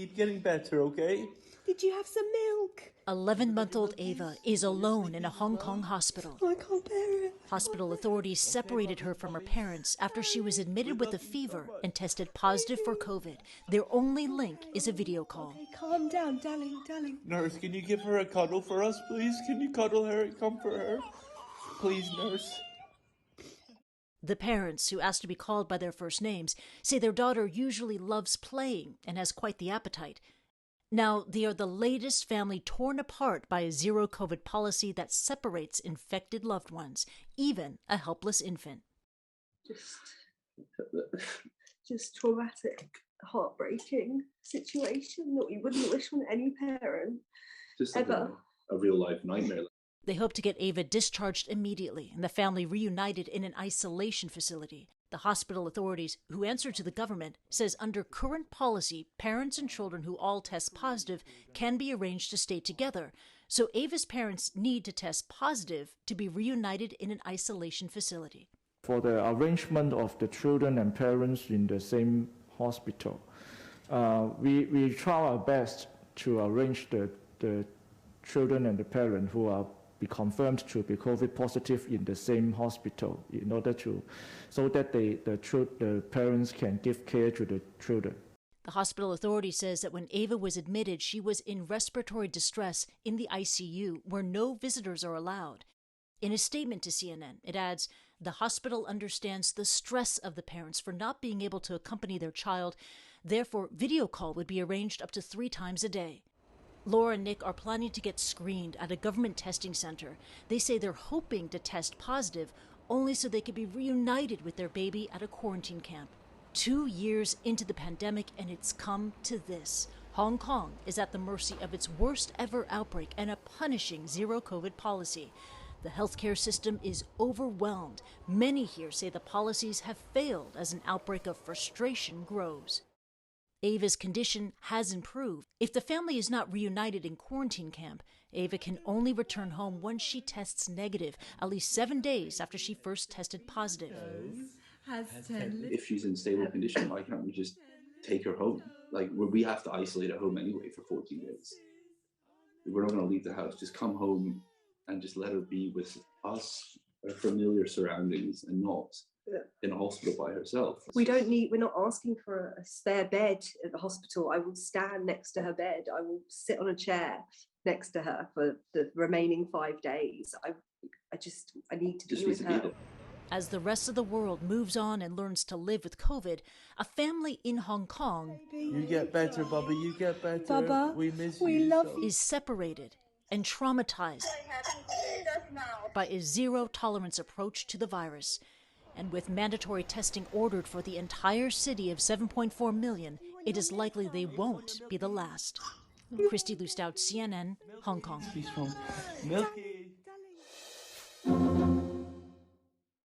Keep getting better, okay? Did you have some milk? 11-month-old Ava is alone in a Hong Kong hospital. I can't bear it. Hospital authorities separated her from her parents after she was admitted with a fever and tested positive for COVID. Their only link is a video call. Okay, calm down, darling, darling. Nurse, can you give her a cuddle for us, please? Can you cuddle her and comfort her? Please, nurse. The parents, who asked to be called by their first names, say their daughter usually loves playing and has quite the appetite. Now, they are the latest family torn apart by a zero-COVID policy that separates infected loved ones, even a helpless infant. Just traumatic, heartbreaking situation that we wouldn't wish on any parent just ever. A real-life nightmare. They hope to get Ava discharged immediately and the family reunited in an isolation facility. The hospital authorities, who answer to the government, says under current policy, parents and children who all test positive can be arranged to stay together. So Ava's parents need to test positive to be reunited in an isolation facility. For the arrangement of the children and parents in the same hospital, we try our best to arrange the children and the parents who are be confirmed to be COVID positive in the same hospital in order to, so that the parents can give care to the children. The hospital authority says that when Ava was admitted, she was in respiratory distress in the ICU, where no visitors are allowed. In a statement to CNN, it adds, the hospital understands the stress of the parents for not being able to accompany their child. Therefore, video call would be arranged up to 3 times a day. Laura and Nick are planning to get screened at a government testing center. They say they're hoping to test positive only so they can be reunited with their baby at a quarantine camp. 2 years into the pandemic, and it's come to this. Hong Kong is at the mercy of its worst ever outbreak and a punishing zero-COVID policy. The healthcare system is overwhelmed. Many here say the policies have failed as an outbreak of frustration grows. Ava's condition has improved. If the family is not reunited in quarantine camp, Ava can only return home once she tests negative, at least 7 days after she first tested positive. If she's in stable condition, why can't we just take her home? Like, we have to isolate at home anyway for 14 days. We're not going to leave the house. Just come home and just let her be with us, her familiar surroundings, and not in a hospital by herself. We're not asking for a spare bed at the hospital. I will stand next to her bed. I will sit on a chair next to her for the remaining 5 days. I need to be with her. As the rest of the world moves on and learns to live with COVID, a family in Hong Kong, You get better, Bubba, you get better. Bubba, we miss we you. love so. is separated and traumatized by a zero-tolerance approach to the virus. And with mandatory testing ordered for the entire city of 7.4 million, it is likely they won't be the last. Christy Lustau, CNN, Hong Kong. He's from Milky.